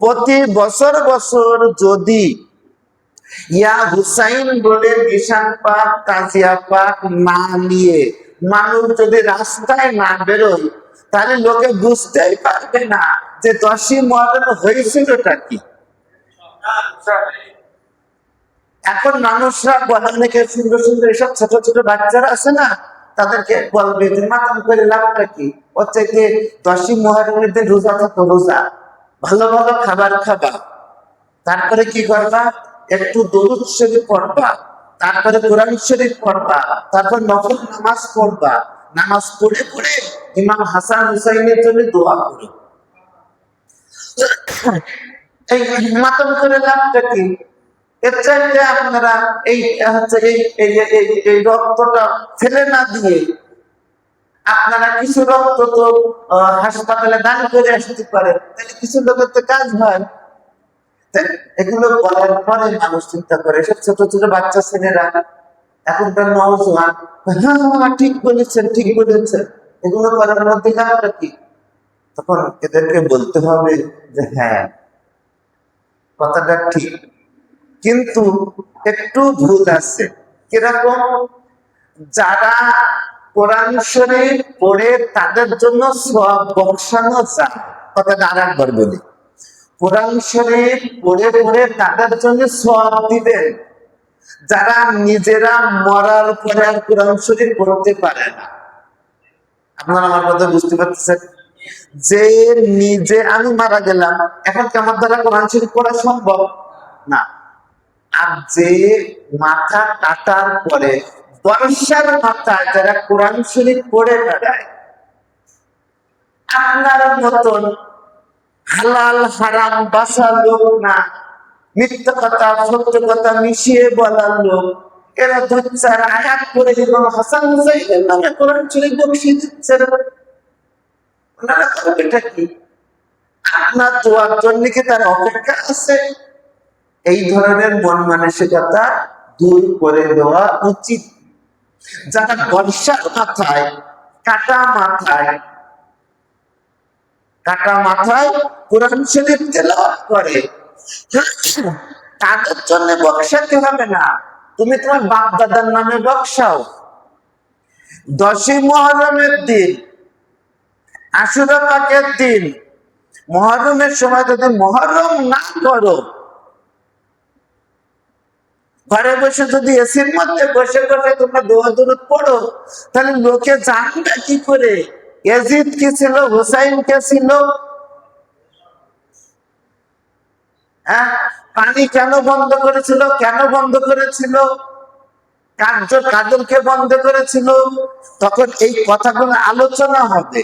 প্রতি বছর বছর যদি ইয়া হুসাইন বলে নিশান পাক তাজিয়া পাক না নিয়ে মানুষ যদি রাস্তায় না বেরোয়, তাহলে লোকে বুঝতেই পারবে না যে 10ই মুহররম হয়েছিলটা কি। এখন মানুষরা বলে, অনেকে সুন্দর সুন্দর এসব ছোট ছোট বাচ্চারা আছে না, তাদেরকে বলবে যে মাতাম করে লাভটা কি, হচ্ছে কি 10ই মুহররমের দিন রোজা থাকো, রোজা ভালো ভালো খাবার খাবা, তারপরে কি করবা, একটু দরুদ শরীফ পড়বা, তারপরে কোরআন শরীফ পড়বা, তারপর নফল নামাজ পড়বা, নামাজ পড়ে পড়ে ইমাম হাসান হুসাইনের জন্য দোয়া করো। এই মাতাম করে লাভটা কি? এর চাইতে আপনারা এই হচ্ছে এই রক্তটা ফেলে না দিয়ে আপনারা কিছু রক্ত তো হাসপাতালে দান করে আসতে পারেন, তাহলে কিছু লোকের তো কাজ হয়। এগুলো বলার পরে মানুষ চিন্তা করে, সব ছোট ছোট বাচ্চা ছেলেরা এখনকার নওজোয়ান, হ্যাঁ ঠিক বলেছেন ঠিক বলেছেন, এগুলো করার মধ্যে লাভটা কি? তখন এদেরকে বলতে হবে যে হ্যাঁ কথাটা ঠিক, কিন্তু একটু ভুল আছে। কিরকম? যারা কোরআন শরীফ পড়ে তাদের জন্য সওয়াব বখশানো যায়, কথাটা আরেকবার বলি, কোরআন শরীফ পড়ে পড়ে তাদের জন্য সওয়াব দিবেন যারা নিজেরা মরার পরে আর কোরআন শরীফ পড়তে পারে না। আপনারা আমার কথা বুঝতে পারতেছেন? যে নিজে, আমি মারা গেলাম, এখন কি আমার দ্বারা কোরআন শরীফ পড়া সম্ভব না? আর যে মাথা কাটার পরে বর্ষার মাথায় যারা কোরআন শরীফ পড়ে বেড়ায়, আপনার মতন হালাল হারাম বাঁচার লোক না, মিথ্যা কথা সত্য কথা মিশিয়ে বলার লোক, এরা ধচ্চার আয়াত করে এবং হাসান হুসাইনের নামে কোরআন শরীফ বকশিয়ে দিচ্ছেন। ওনারা এটা কি আপনার দোয়ার জন্য কি তার অপেক্ষা আছে? এই ধরনের মন মানসিকতা দূর করে দেওয়া উচিত। যারা বর্ষার মাথায় কাটা মাথায় কোরআন শরীফ তেলাওয়াত করে, তাদের জন্য বক্সাতে হবে না, তুমি তোমার বাপ দাদার নামে বক্সাও। 10ই মুহররমের দিন, আশুরা পাকের দিন, মুহররমের সময় যদি মুহররম না করো, ঘরে বসে যদি এসির মধ্যে বসে বসে তোমরা দোয়া দরুদ পড়ো, তাহলে লোকে জানবে কি করে ইয়াজিদ কি ছিল, হুসাইন কে ছিল? হ্যাঁ, পানি কেন বন্ধ করেছিল, কেন বন্ধ করেছিল, কাদেরকে বন্ধ করেছিল? তখন এই কথাগুলো আলোচনা হবে।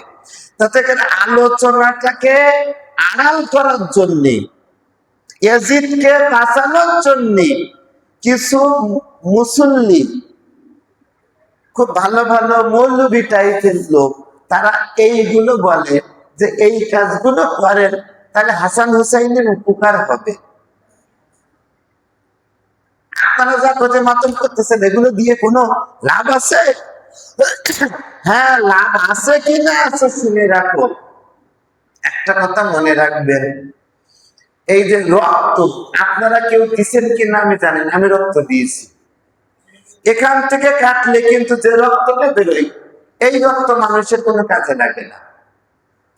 তাতে করে আলোচনাটাকে আড়াল করার জন্যে, ইয়াজিদকে বাঁচানোর জন্যে কিছু মুসল্লি, খুব ভালো ভালো মৌলবী টাইপের লোক, তারা এইগুলো বলে যে এই কাজগুলো করেন তাহলে হাসান হুসাইনের উপকার হবে। আপনারা যা খোঁজে মাতম করতেছেন, এগুলো দিয়ে কোনো লাভ আছে? হ্যাঁ লাভ আছে কিনা আছে শুনে রাখো। একটা কথা মনে রাখবেন, এই যে রক্ত আপনারা কেউ দিচ্ছেন কিনা আমি জানি না, আমি রক্ত দিয়েছি। এখান থেকে কাটলে কিন্তু যে রক্তটা বেরোয়, এই রক্ত মানুষের কোনো কাজে লাগে না।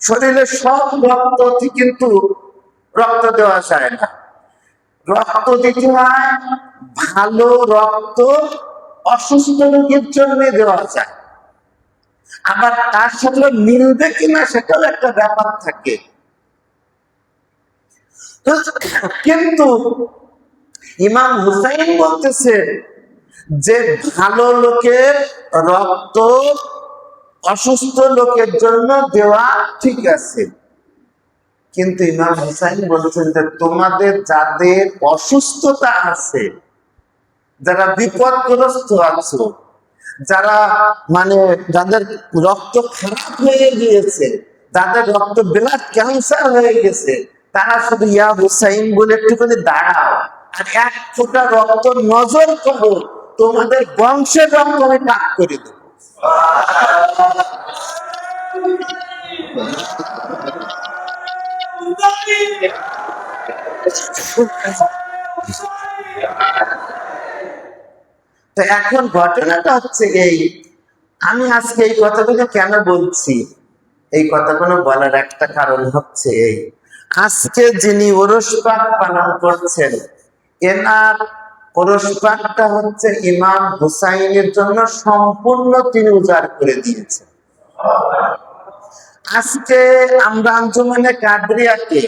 শরীরের সব রক্ত কিন্তু রক্ত দেওয়া যায় না। রক্ত দিতে হয় ভালো রক্ত অসুস্থ রোগীর জন্য দেওয়া যায়, আবার তার সাথে মিলবে কিনা সেটাও একটা ব্যাপার থাকে। কিন্তু ইমাম হুসাইন বলতেছে যে ভালো লোকের রক্ত অসুস্থ লোকের জন্য দেওয়া ঠিক আছে, কিন্তু ইমাম হুসাইন বলেছেন যে তোমাদের যাদের অসুস্থতা আছে, যারা বিপদগ্রস্ত আছো, যারা যাদের রক্ত খারাপ হয়ে গিয়েছে, যাদের রক্ত ব্লাড ক্যান্সার হয়ে গেছে, তারা শুধু ইয়া হুসাইন বলে একটুখানি দাঁড়াও আর এক ফোঁটা রক্ত নজর করো, তোমাদের বংশের রক্ত আমি পাক করে দেবো। তো এখন ঘটনাটা হচ্ছে এই, আমি আজকে এই কথাগুলো কেন বলছি, এই কথাগুলো বলার একটা কারণ হচ্ছে এই, আজকে যিনি ওরস পাক পালন করছেন, এনার ওরস পাকটা হচ্ছে ইমাম হুসাইনের জন্য সম্পূর্ণ তিনি উজাড় করে দিয়েছেন। আজকে আমরা আঞ্জুমানে কাদরিয়াকে